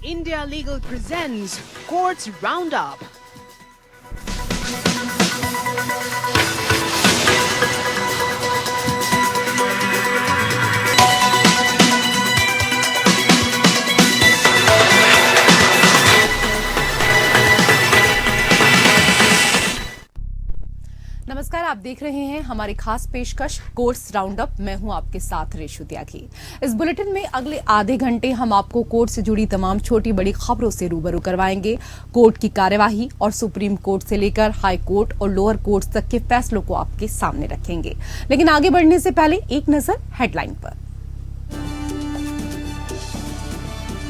India Legal presents Courts Roundup. नमस्कार, आप देख रहे हैं हमारी खास पेशकश कोर्ट्स राउंडअप। मैं हूं आपके साथ रेशु त्यागी। इस बुलेटिन में अगले आधे घंटे हम आपको कोर्ट से जुड़ी तमाम छोटी बड़ी खबरों से रूबरू करवाएंगे। कोर्ट की कार्यवाही और सुप्रीम कोर्ट से लेकर हाई कोर्ट और लोअर कोर्ट तक के फैसलों को आपके सामने रखेंगे। लेकिन आगे बढ़ने से पहले एक नजर हेडलाइन पर।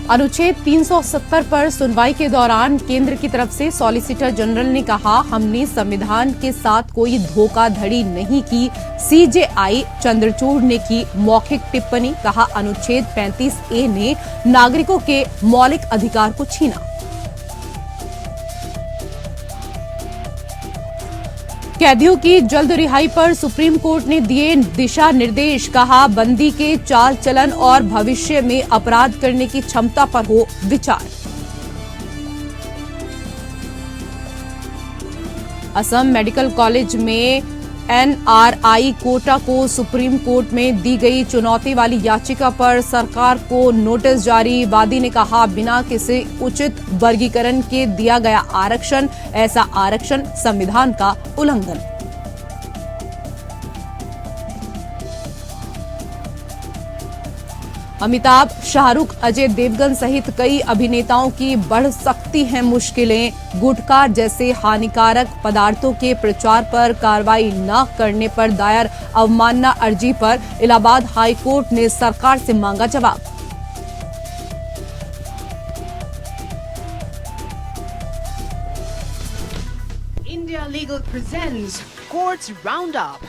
अनुच्छेद 370 पर सुनवाई के दौरान केंद्र की तरफ से सॉलिसिटर जनरल ने कहा, हमने संविधान के साथ कोई धोखाधड़ी नहीं की। सीजेआई चंद्रचूड़ ने की मौखिक टिप्पणी, कहा अनुच्छेद 35A ने नागरिकों के मौलिक अधिकार को छीना। कैदियों की जल्द रिहाई पर सुप्रीम कोर्ट ने दिए दिशा निर्देश, कहा बंदी के चाल चलन और भविष्य में अपराध करने की क्षमता पर हो विचार। असम मेडिकल कॉलेज में एनआरआई कोटा को सुप्रीम कोर्ट में दी गई चुनौती वाली याचिका पर सरकार को नोटिस जारी। वादी ने कहा, बिना किसी उचित वर्गीकरण के दिया गया आरक्षण, ऐसा आरक्षण संविधान का उल्लंघन। अमिताभ, शाहरुख, अजय देवगन सहित कई अभिनेताओं की बढ़ सकती हैं मुश्किलें। गुटखा जैसे हानिकारक पदार्थों के प्रचार पर कार्रवाई न करने पर दायर अवमानना अर्जी पर इलाहाबाद हाई कोर्ट ने सरकार से मांगा जवाब। India Legal presents Courts Roundup.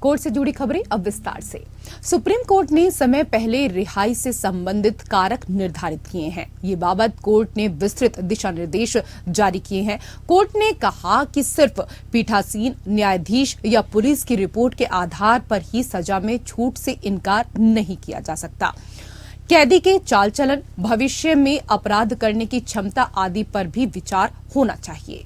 Court से जुड़ी खबरें अब विस्तार से। सुप्रीम कोर्ट ने समय पहले रिहाई से संबंधित कारक निर्धारित किए हैं। ये बाबत कोर्ट ने विस्तृत दिशा निर्देश जारी किए हैं। कोर्ट ने कहा कि सिर्फ पीठासीन न्यायाधीश या पुलिस की रिपोर्ट के आधार पर ही सजा में छूट से इनकार नहीं किया जा सकता। कैदी के चाल चलन, भविष्य में अपराध करने की क्षमता आदि पर भी विचार होना चाहिए।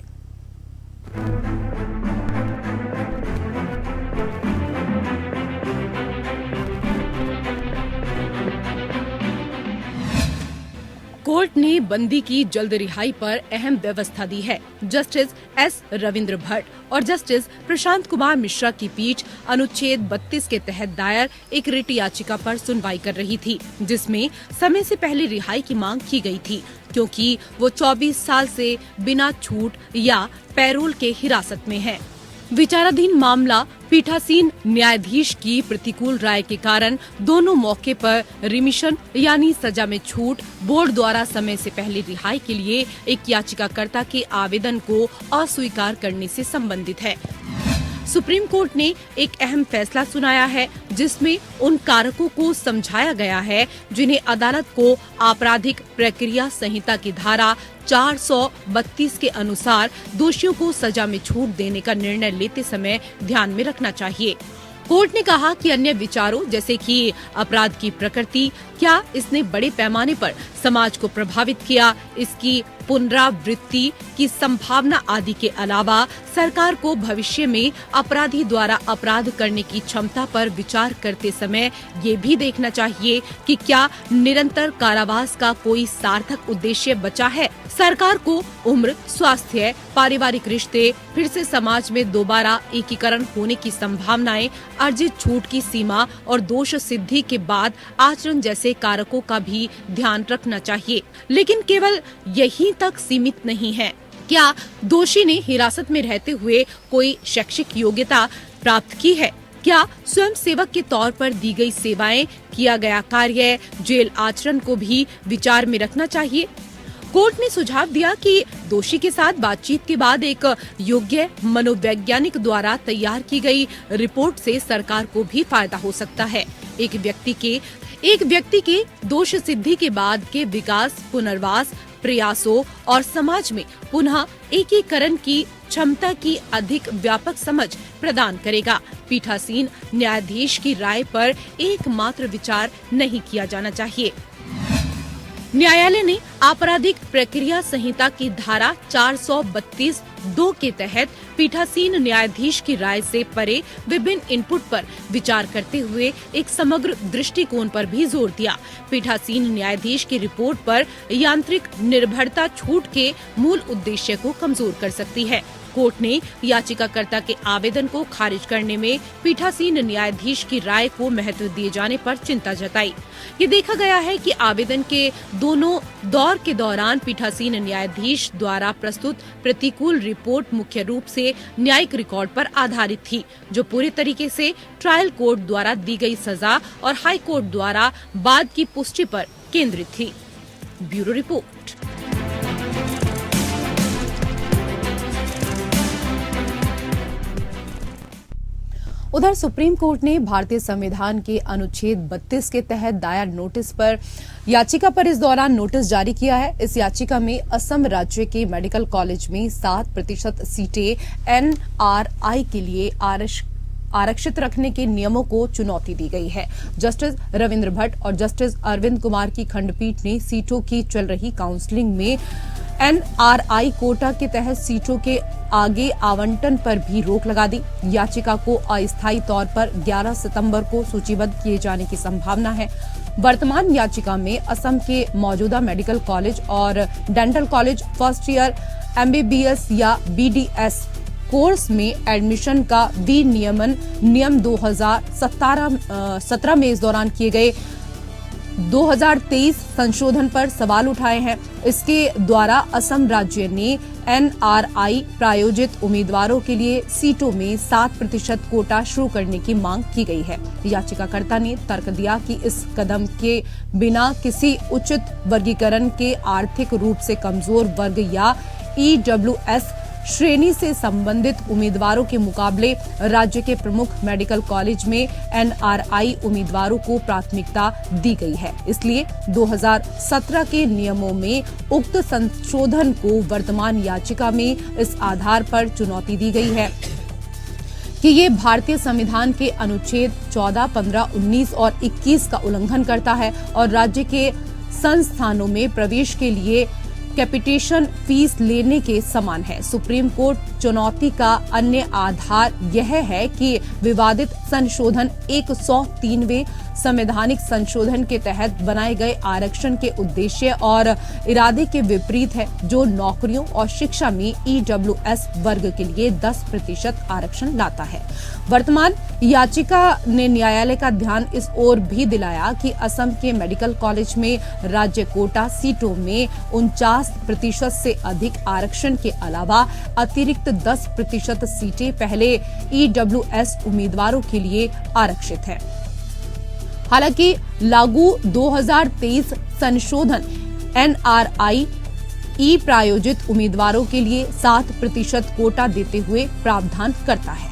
कोर्ट ने बंदी की जल्द रिहाई पर अहम व्यवस्था दी है। जस्टिस एस रविंद्र भट्ट और जस्टिस प्रशांत कुमार मिश्रा की पीठ अनुच्छेद 32 के तहत दायर एक रिट याचिका पर सुनवाई कर रही थी, जिसमें समय से पहले रिहाई की मांग की गई थी, क्योंकि वो 24 साल से बिना छूट या पैरोल के हिरासत में है। विचाराधीन मामला पीठासीन न्यायाधीश की प्रतिकूल राय के कारण दोनों मौके पर रिमिशन यानी सजा में छूट, बोर्ड द्वारा समय से पहले रिहाई के लिए एक याचिकाकर्ता के आवेदन को अस्वीकार करने से संबंधित है। सुप्रीम कोर्ट ने एक अहम फैसला सुनाया है, जिसमें उन कारकों को समझाया गया है जिन्हें अदालत को आपराधिक प्रक्रिया संहिता की धारा 432 के अनुसार दोषियों को सजा में छूट देने का निर्णय लेते समय ध्यान में रखना चाहिए। कोर्ट ने कहा कि अन्य विचारों जैसे कि अपराध की प्रकृति, क्या इसने बड़े पैमाने पर समाज को प्रभावित किया, इसकी पुनरावृत्ति की संभावना आदि के अलावा सरकार को भविष्य में अपराधी द्वारा अपराध करने की क्षमता पर विचार करते समय ये भी देखना चाहिए कि क्या निरंतर कारावास का कोई सार्थक उद्देश्य बचा है। सरकार को उम्र, स्वास्थ्य, पारिवारिक रिश्ते, फिर से समाज में दोबारा एकीकरण होने की संभावनाएं, अर्जित छूट की सीमा और दोष सिद्धि के बाद आचरण जैसे कारकों का भी ध्यान रखना चाहिए। लेकिन केवल यहीं तक सीमित नहीं है। क्या दोषी ने हिरासत में रहते हुए कोई शैक्षिक योग्यता प्राप्त की है? क्या स्वयं सेवक के तौर पर दी गई सेवाएं, किया गया कार्य, जेल आचरण को भी विचार में रखना चाहिए। कोर्ट ने सुझाव दिया कि दोषी के साथ बातचीत के बाद एक योग्य मनोवैज्ञानिक द्वारा तैयार की गई रिपोर्ट से सरकार को भी फायदा हो सकता है। एक व्यक्ति के दोष सिद्धि के बाद के विकास, पुनर्वास प्रयासों और समाज में पुनः एकीकरण की क्षमता की अधिक व्यापक समझ प्रदान करेगा। पीठासीन न्यायाधीश की राय पर एकमात्र विचार नहीं किया जाना चाहिए। न्यायालय ने आपराधिक प्रक्रिया संहिता की धारा 432(2) के तहत पीठासीन न्यायाधीश की राय से परे विभिन्न इनपुट पर विचार करते हुए एक समग्र दृष्टिकोण पर भी जोर दिया। पीठासीन न्यायाधीश की रिपोर्ट पर यांत्रिक निर्भरता छूट के मूल उद्देश्य को कमजोर कर सकती है। कोर्ट ने याचिकाकर्ता के आवेदन को खारिज करने में पीठासीन न्यायाधीश की राय को महत्व दिए जाने पर चिंता जताई। ये देखा गया है कि आवेदन के दोनों दौर के दौरान पीठासीन न्यायाधीश द्वारा प्रस्तुत प्रतिकूल रिपोर्ट मुख्य रूप से न्यायिक रिकॉर्ड पर आधारित थी, जो पूरी तरीके से ट्रायल कोर्ट द्वारा दी गई सजा और हाई कोर्ट द्वारा बाद की पुष्टि पर केंद्रित थी। Bureau report. उधर सुप्रीम कोर्ट ने भारतीय संविधान के अनुच्छेद 32 के तहत दायर नोटिस पर याचिका पर इस दौरान नोटिस जारी किया है। इस याचिका में असम राज्य के मेडिकल कॉलेज में 7% सीटें एनआरआई के लिए आरक्षित रखने के नियमों को चुनौती दी गई है। जस्टिस रविंद्र भट्ट और जस्टिस अरविंद कुमार की खंडपीठ ने सीटों की चल रही काउंसलिंग में एनआरआई कोटा के तहत सीटों के आगे आवंटन पर भी रोक लगा दी। याचिका को अस्थायी तौर पर 11 सितंबर को सूचीबद्ध किए जाने की संभावना है। वर्तमान याचिका में असम के मौजूदा मेडिकल कॉलेज और dental college first year MBBS या बीडीएस कोर्स में एडमिशन का विनियमन नियम 2017 में इस दौरान किए गए 2023 संशोधन पर सवाल उठाए हैं। इसके द्वारा असम राज्य ने एनआरआई प्रायोजित उम्मीदवारों के लिए सीटों में 7% कोटा शुरू करने की मांग की गई है। याचिकाकर्ता ने तर्क दिया कि इस कदम के बिना किसी उचित वर्गीकरण के आर्थिक रूप से कमजोर वर्ग या ईडब्ल्यूएस श्रेणी से संबंधित उम्मीदवारों के मुकाबले राज्य के प्रमुख मेडिकल कॉलेज में एनआरआई उम्मीदवारों को प्राथमिकता दी गई है। इसलिए 2017 के नियमों में उक्त संशोधन को वर्तमान याचिका में इस आधार पर चुनौती दी गई है कि ये भारतीय संविधान के अनुच्छेद 14, 15, 19 और 21 का उल्लंघन करता है और राज्य के संस्थानों में प्रवेश के लिए कैपिटेशन फीस लेने के समान है। सुप्रीम कोर्ट चुनौती का अन्य आधार यह है कि विवादित संशोधन 103वें संवैधानिक संशोधन के तहत बनाए गए आरक्षण के उद्देश्य और इरादे के विपरीत है, जो नौकरियों और शिक्षा में ईडब्ल्यूएस वर्ग के लिए 10% आरक्षण लाता है। वर्तमान याचिका ने न्यायालय का ध्यान इस ओर भी दिलाया कि असम के मेडिकल कॉलेज में राज्य कोटा सीटों में 49% से अधिक आरक्षण के अलावा अतिरिक्त 10% सीटें पहले ईडब्ल्यूएस उम्मीदवारों के लिए आरक्षित है। हालांकि लागू 2023 संशोधन एनआरआई ई प्रायोजित उम्मीदवारों के लिए 7% कोटा देते हुए प्रावधान करता है।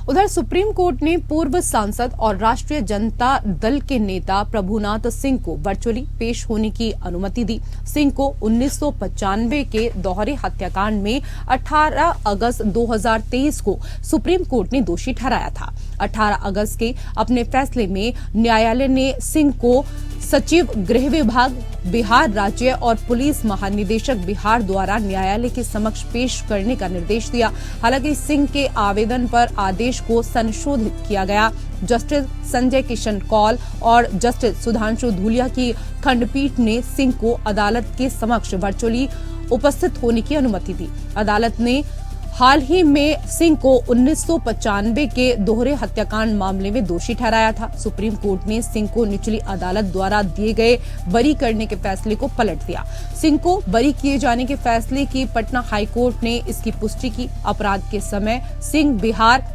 उधर सुप्रीम कोर्ट ने पूर्व सांसद और राष्ट्रीय जनता दल के नेता प्रभुनाथ सिंह को वर्चुअली पेश होने की अनुमति दी। सिंह को 1995 के दोहरे हत्याकांड में 18 अगस्त 2023 को सुप्रीम कोर्ट ने दोषी ठहराया था। 18 अगस्त के अपने फैसले में न्यायालय ने सिंह को सचिव गृह विभाग बिहार राज्य और पुलिस महानिदेशक बिहार द्वारा न्यायालय के समक्ष पेश करने का निर्देश दिया। हालांकि सिंह के आवेदन पर आदेश को संशोधित किया गया। जस्टिस संजय किशन कौल और जस्टिस सुधांशु धूलिया की खंडपीठ ने सिंह को अदालत के समक्ष वर्चुअली उपस्थित होने की अनुमति दी। अदालत ने हाल ही में सिंह को 1995 के दोहरे हत्याकांड मामले में दोषी ठहराया था। सुप्रीम कोर्ट ने सिंह को निचली अदालत द्वारा दिए गए बरी करने के फैसले को पलट दिया। सिंह को बरी किए जाने के फैसले की पटना हाईकोर्ट ने इसकी पुष्टि की। अपराध के समय सिंह बिहार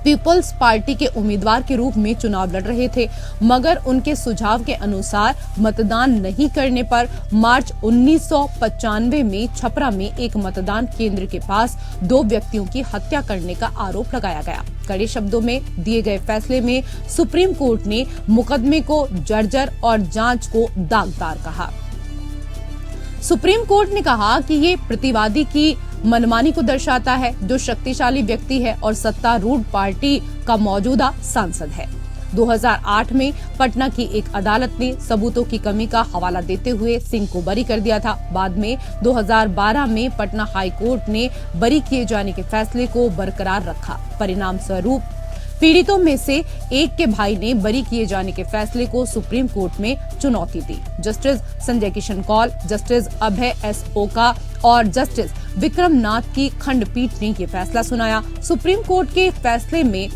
पीपल्स पार्टी के उम्मीदवार के रूप में चुनाव लड़ रहे थे, मगर उनके सुझाव के अनुसार मतदान नहीं करने पर मार्च 1995 में छपरा में एक मतदान केंद्र के पास 2 व्यक्तियों की हत्या करने का आरोप लगाया गया। कड़े शब्दों में दिए गए फैसले में सुप्रीम कोर्ट ने मुकदमे को जर्जर और जांच को दागदार कहा। सुप्रीम कोर्ट ने कहा कि ये प्रतिवादी की मनमानी को दर्शाता है, जो शक्तिशाली व्यक्ति है और सत्तारूढ़ पार्टी का मौजूदा सांसद है। 2008 में पटना की एक अदालत ने सबूतों की कमी का हवाला देते हुए सिंह को बरी कर दिया था। बाद में 2012 में पटना हाई कोर्ट ने बरी किए जाने के फैसले को बरकरार रखा। परिणाम स्वरूप पीड़ितों में से एक के भाई ने बरी किए जाने के फैसले को सुप्रीम कोर्ट में चुनौती दी। जस्टिस संजय किशन कौल, जस्टिस अभय एस ओका और जस्टिस विक्रम नाथ की खंडपीठ ने ये फैसला सुनाया। सुप्रीम कोर्ट के फैसले में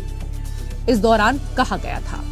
इस दौरान कहा गया था,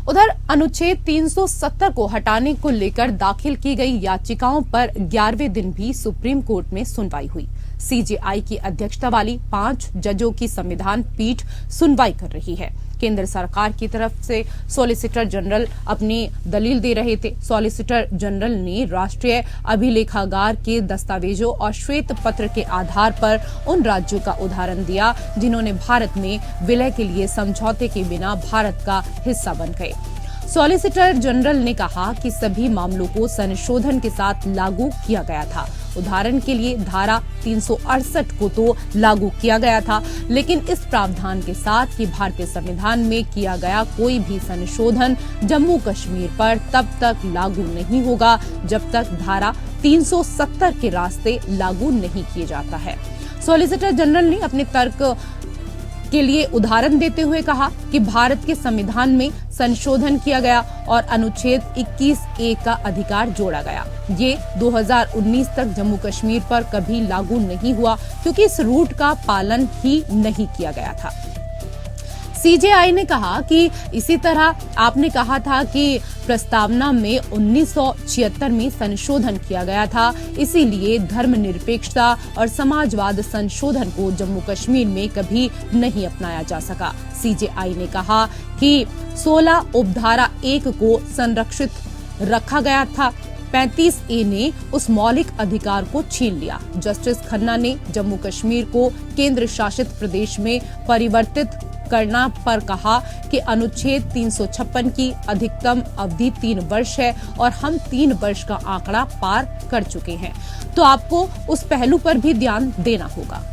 उधर अनुच्छेद 370 को हटाने को लेकर दाखिल की गई याचिकाओं पर 11वें दिन भी सुप्रीम कोर्ट में सुनवाई हुई। सीजेआई की अध्यक्षता वाली 5 जजों की संविधान पीठ सुनवाई कर रही है। केंद्र सरकार की तरफ से सॉलिसिटर जनरल अपनी दलील दे रहे थे। सॉलिसिटर जनरल ने राष्ट्रीय अभिलेखागार के दस्तावेजों और श्वेत पत्र के आधार पर उन राज्यों का उदाहरण दिया जिन्होंने भारत में विलय के लिए समझौते के बिना भारत का हिस्सा बन गए। सॉलिसिटर जनरल ने कहा कि सभी मामलों को संशोधन के साथ लागू किया गया था। उदाहरण के लिए धारा 368 को तो लागू किया गया था, लेकिन इस प्रावधान के साथ कि भारतीय संविधान में किया गया कोई भी संशोधन जम्मू कश्मीर पर तब तक लागू नहीं होगा जब तक धारा 370 के रास्ते लागू नहीं किए जाता है। सॉलिसिटर जनरल ने अपने तर्क के लिए उदाहरण देते हुए कहा कि भारत के संविधान में संशोधन किया गया और अनुच्छेद 21A का अधिकार जोड़ा गया। ये 2019 तक जम्मू कश्मीर पर कभी लागू नहीं हुआ क्योंकि इस रूट का पालन ही नहीं किया गया था। सीजेआई ने कहा कि इसी तरह आपने कहा था कि प्रस्तावना में 1976 में संशोधन किया गया था, इसीलिए धर्मनिरपेक्षता और समाजवाद संशोधन को जम्मू कश्मीर में कभी नहीं अपनाया जा सका। सीजेआई ने कहा कि 16 उपधारा 1 को संरक्षित रखा गया था। 35A ने उस मौलिक अधिकार को छीन लिया। जस्टिस खन्ना ने जम्मू कश्मीर को केंद्र शासित प्रदेश में परिवर्तित करना पर कहा कि अनुच्छेद 356 की अधिकतम अवधि 3 वर्ष है और हम 3 वर्ष का आंकड़ा पार कर चुके हैं, तो आपको उस पहलू पर भी ध्यान देना होगा।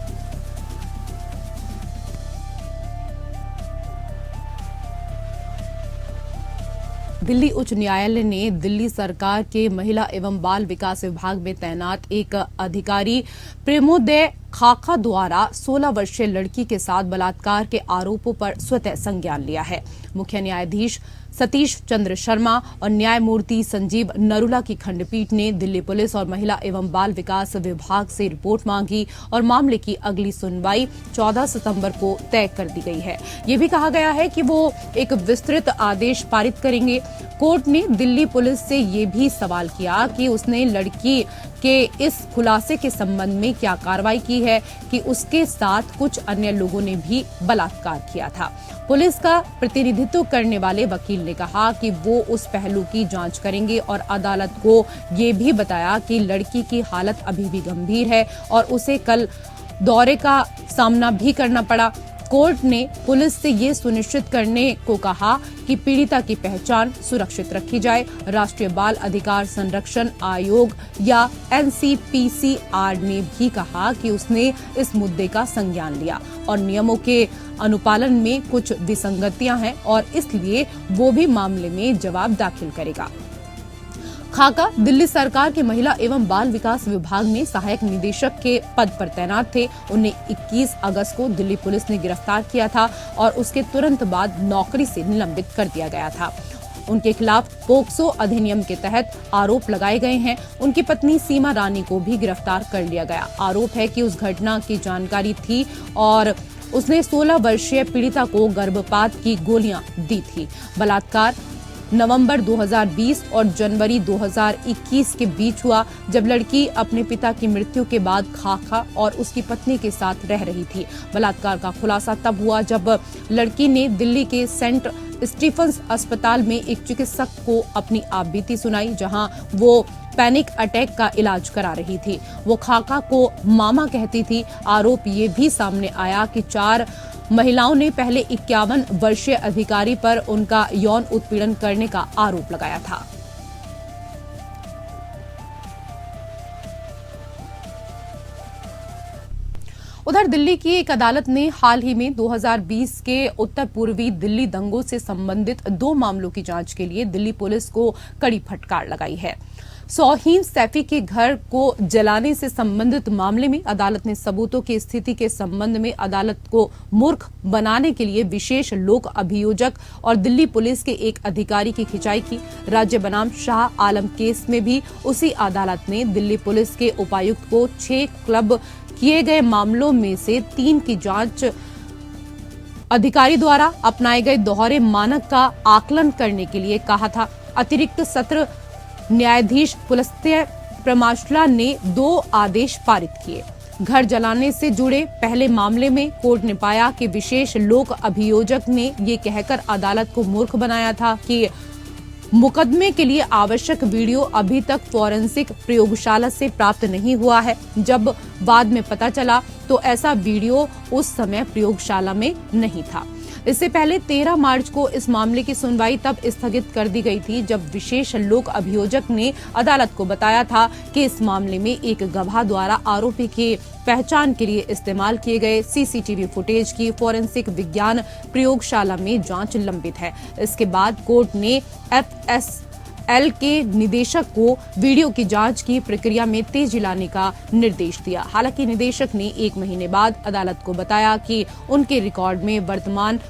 दिल्ली उच्च न्यायालय ने दिल्ली सरकार के महिला एवं बाल विकास विभाग में तैनात एक अधिकारी प्रेमोदय खाका द्वारा 16 वर्षीय लड़की के साथ बलात्कार के आरोपों पर स्वतः संज्ञान लिया है। मुख्य न्यायाधीश सतीश चंद्र शर्मा और न्यायमूर्ति संजीव नरूला की खंडपीठ ने दिल्ली पुलिस और महिला एवं बाल विकास विभाग से रिपोर्ट मांगी और मामले की अगली सुनवाई 14 सितंबर को तय कर दी गई है। ये भी कहा गया है कि वो एक विस्तृत आदेश पारित करेंगे। कोर्ट ने दिल्ली पुलिस से ये भी सवाल किया कि उसने लड़की के इस खुलासे के संबंध में क्या कार्रवाई की है कि उसके साथ कुछ अन्य लोगों ने भी बलात्कार किया था। पुलिस का प्रतिनिधित्व करने वाले वकील ने कहा कि वो उस पहलू की जांच करेंगे और अदालत को ये भी बताया कि लड़की की हालत अभी भी गंभीर है और उसे कल दौरे का सामना भी करना पड़ा। कोर्ट ने पुलिस से ये सुनिश्चित करने को कहा कि पीड़िता की पहचान सुरक्षित रखी जाए। राष्ट्रीय बाल अधिकार संरक्षण आयोग या NCPCR ने भी कहा कि उसने इस मुद्दे का संज्ञान लिया और नियमों के अनुपालन में कुछ विसंगतियां हैं और इसलिए वो भी मामले में जवाब दाखिल करेगा। खाका दिल्ली सरकार के महिला एवं बाल विकास विभाग में सहायक निदेशक के पद पर तैनात थे। उन्हें 21 अगस्त को दिल्ली पुलिस ने गिरफ्तार किया था और उसके तुरंत बाद नौकरी से निलंबित कर दिया गया था। उनके खिलाफ पोक्सो अधिनियम के तहत आरोप लगाए गए हैं। उनकी पत्नी सीमा रानी को भी गिरफ्तार कर लिया गया। आरोप है कि उस घटना की जानकारी थी और उसने 16 वर्षीय पीड़िता को गर्भपात की गोलियां दी थी। बलात्कार नवंबर 2020 और जनवरी 2021 के बीच हुआ, जब लड़की अपने पिता की मृत्यु के बाद खाका और उसकी पत्नी के साथ रह रही थी। बलात्कार का खुलासा तब हुआ जब लड़की ने दिल्ली के सेंट स्टीफंस अस्पताल में एक चिकित्सक को अपनी आपबीती सुनाई, जहां वो पैनिक अटैक का इलाज करा रही थी। वो खाका को मामा कहती थी। आरोप ये भी सामने आया कि 4 महिलाओं ने पहले 51 वर्षीय अधिकारी पर उनका यौन उत्पीड़न करने का आरोप लगाया था। उधर दिल्ली की एक अदालत ने हाल ही में 2020 के उत्तर पूर्वी दिल्ली दंगों से संबंधित 2 मामलों की जांच के लिए दिल्ली पुलिस को कड़ी फटकार लगाई है। सौहीन सैफी के घर को जलाने से संबंधित मामले में अदालत ने सबूतों की स्थिति के संबंध में अदालत को मूर्ख बनाने के लिए विशेष लोक अभियोजक और दिल्ली पुलिस के एक अधिकारी की खिंचाई की। राज्य बनाम शाह आलम केस में भी उसी अदालत ने दिल्ली पुलिस के उपायुक्त को 6 क्लब किए गए मामलों में से 3 की जांच अधिकारी द्वारा अपनाए गए दोहरे मानक का आकलन करने के लिए कहा था। अतिरिक्त सत्र न्यायाधीश पुलस्त्य प्रमाशला ने 2 आदेश पारित किए। घर जलाने से जुड़े पहले मामले में कोर्ट ने पाया कि विशेष लोक अभियोजक ने ये कहकर अदालत को मूर्ख बनाया था कि मुकदमे के लिए आवश्यक वीडियो अभी तक फॉरेंसिक प्रयोगशाला से प्राप्त नहीं हुआ है। जब बाद में पता चला तो ऐसा वीडियो उस समय प्रयोगशाला में नहीं था। इससे पहले 13 मार्च को इस मामले की सुनवाई तब स्थगित कर दी गई थी जब विशेष लोक अभियोजक ने अदालत को बताया था कि इस मामले में एक गवाह द्वारा आरोपी की पहचान के लिए इस्तेमाल किए गए सीसीटीवी फुटेज की फॉरेंसिक विज्ञान प्रयोगशाला में जांच लंबित है। इसके बाद कोर्ट ने FSL के निदेशक को वीडियो की जांच की प्रक्रिया में तेजी लाने का निर्देश दिया। हालांकि निदेशक ने 1 महीने बाद अदालत को बताया कि उनके रिकॉर्ड में वर्तमान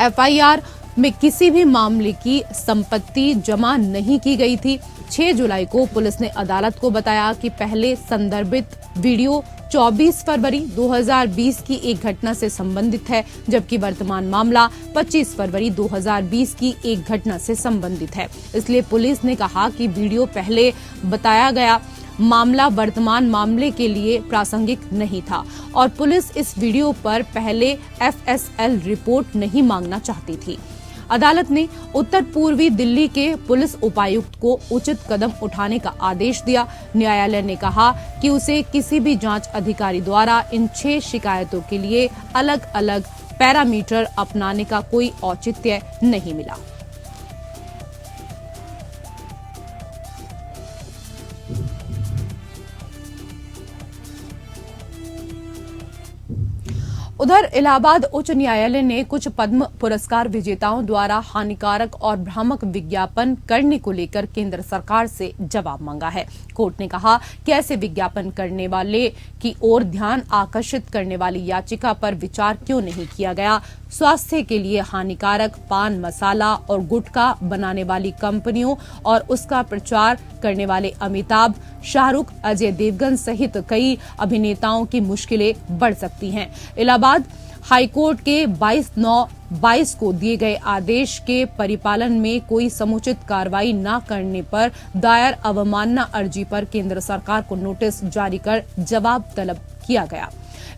FIR में किसी भी मामले की संपत्ति जमा नहीं की गई थी। 6 जुलाई को पुलिस ने अदालत को बताया कि पहले संदर्भित वीडियो 24 फरवरी 2020 की एक घटना से संबंधित है, जबकि वर्तमान मामला 25 फरवरी 2020 की एक घटना से संबंधित है। इसलिए पुलिस ने कहा कि वीडियो पहले बताया गया मामला वर्तमान मामले के लिए प्रासंगिक नहीं था और पुलिस इस वीडियो पर पहले FSL रिपोर्ट नहीं मांगना चाहती थी। अदालत ने उत्तर पूर्वी दिल्ली के पुलिस उपायुक्त को उचित कदम उठाने का आदेश दिया। न्यायालय ने कहा कि उसे किसी भी जांच अधिकारी द्वारा इन 6 शिकायतों के लिए अलग अलग पैरामीटर अपनाने का कोई औचित्य नहीं मिला। उधर इलाहाबाद उच्च न्यायालय ने कुछ पद्म पुरस्कार विजेताओं द्वारा हानिकारक और भ्रामक विज्ञापन करने को लेकर केंद्र सरकार से जवाब मांगा है। कोर्ट ने कहा कि ऐसे विज्ञापन करने वाले की ओर ध्यान आकर्षित करने वाली याचिका पर विचार क्यों नहीं किया गया। स्वास्थ्य के लिए हानिकारक पान मसाला और गुटखा बनाने वाली कंपनियों और उसका प्रचार करने वाले अमिताभ, शाहरुख, अजय देवगन सहित कई अभिनेताओं की मुश्किलें बढ़ सकती हैं। इलाहाबाद हाईकोर्ट के 22/9/22 को दिए गए आदेश के परिपालन में कोई समुचित कार्रवाई न करने पर दायर अवमानना अर्जी पर केंद्र सरकार को नोटिस जारी कर जवाब तलब किया गया।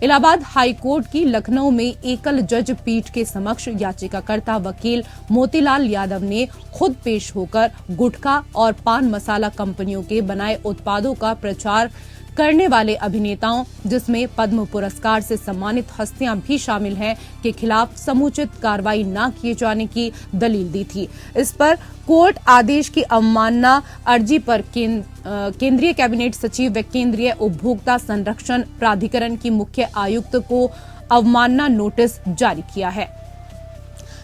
इलाहाबाद हाईकोर्ट की लखनऊ में एकल जज पीठ के समक्ष याचिकाकर्ता वकील मोतीलाल यादव ने खुद पेश होकर गुटखा और पान मसाला कंपनियों के बनाए उत्पादों का प्रचार करने वाले अभिनेताओं, जिसमें पद्म पुरस्कार से सम्मानित हस्तियां भी शामिल हैं, के खिलाफ समुचित कार्रवाई न किए जाने की दलील दी थी। इस पर कोर्ट आदेश की अवमानना अर्जी पर केंद्रीय कैबिनेट सचिव व केंद्रीय उपभोक्ता संरक्षण प्राधिकरण की मुख्य आयुक्त को अवमानना नोटिस जारी किया है।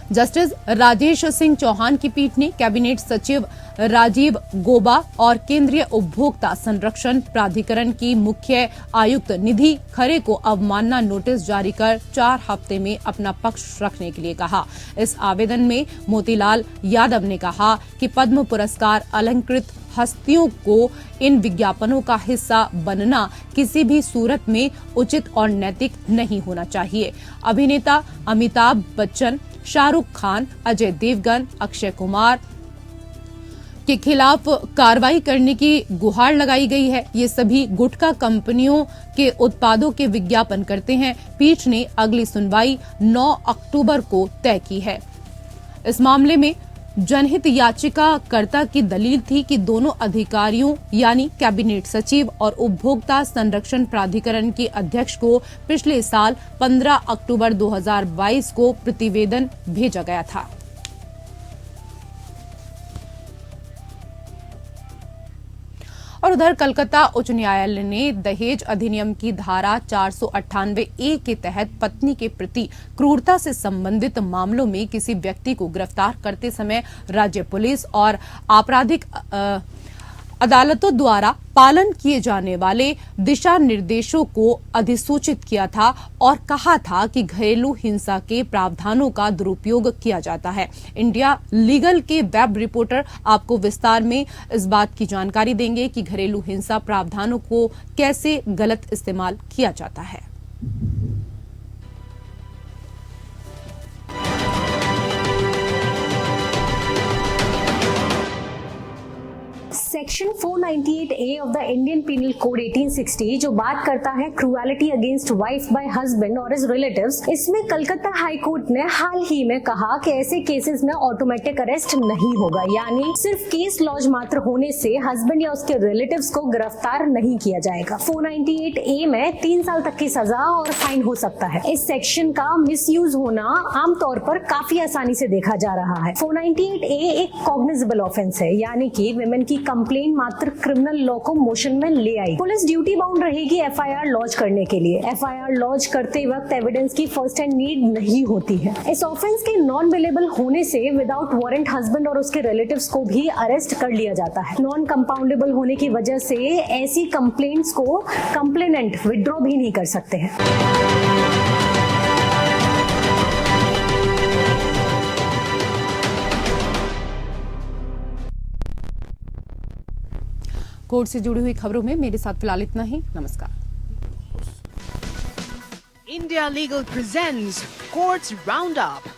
जस्टिस राजेश सिंह चौहान की पीठ ने कैबिनेट सचिव राजीव गोबा और केंद्रीय उपभोक्ता संरक्षण प्राधिकरण की मुख्य आयुक्त निधि खरे को अवमानना नोटिस जारी कर 4 हफ्ते में अपना पक्ष रखने के लिए कहा। इस आवेदन में मोतीलाल यादव ने कहा कि पद्म पुरस्कार अलंकृत हस्तियों को इन विज्ञापनों का हिस्सा बनना किसी भी सूरत में उचित और नैतिक नहीं होना चाहिए। अभिनेता अमिताभ बच्चन, शाहरुख खान, अजय देवगन, अक्षय कुमार के खिलाफ कार्रवाई करने की गुहार लगाई गई है। ये सभी गुटखा कंपनियों के उत्पादों के विज्ञापन करते हैं। पीठ ने अगली सुनवाई 9 अक्टूबर को तय की है। इस मामले में जनहित याचिकाकर्ता की दलील थी कि दोनों अधिकारियों यानी कैबिनेट सचिव और उपभोक्ता संरक्षण प्राधिकरण के अध्यक्ष को पिछले साल 15 अक्टूबर 2022 को प्रतिवेदन भेजा गया था। और उधर कलकत्ता उच्च न्यायालय ने दहेज अधिनियम की धारा 498A के तहत पत्नी के प्रति क्रूरता से संबंधित मामलों में किसी व्यक्ति को गिरफ्तार करते समय राज्य पुलिस और आपराधिक अदालतों द्वारा पालन किए जाने वाले दिशा निर्देशों को अधिसूचित किया था और कहा था कि घरेलू हिंसा के प्रावधानों का दुरुपयोग किया जाता है। इंडिया लीगल के वेब रिपोर्टर आपको विस्तार में इस बात की जानकारी देंगे कि घरेलू हिंसा प्रावधानों को कैसे गलत इस्तेमाल किया जाता है। Section 498A of the Indian Penal Code 1860 जो बात करता है cruelty against wife by husband और हिज रिलेटिव्स, इसमें कलकत्ता हाई कोर्ट ने हाल ही में कहा कि ऐसे केसेस में ऑटोमेटिक अरेस्ट नहीं होगा, यानी सिर्फ केस लॉज मात्र होने से हस्बैंड या उसके रिलेटिव्स को गिरफ्तार नहीं किया जाएगा। 498A में 3 साल तक की सजा और फाइन हो सकता है। इस सेक्शन का मिसयूज होना आमतौर पर काफी आसानी से देखा जा रहा है। 498A एक कॉग्निजेबल ऑफेंस है, यानी कि विमेन की कंप्लेन मात्र क्रिमिनल लॉ को मोशन में ले आई। पुलिस ड्यूटी बाउंड रहेगी FIR लॉन्च करने के लिए। FIR लॉन्च करते वक्त एविडेंस की फर्स्ट हैंड नीड नहीं होती है। इस ऑफेंस के नॉन अवेलेबल होने से विदाउट वारंट हस्बैंड और उसके रिलेटिव्स को भी अरेस्ट कर लिया जाता है। नॉन कंपाउंडेबल होने की वजह से ऐसी कंप्लेंट्स को कंप्लेनेंट विड्रॉ भी नहीं कर सकते हैं। कोर्ट से जुड़ी हुई खबरों में मेरे साथ फिलहाल इतना ही। नमस्कार। India Legal presents Courts Roundup.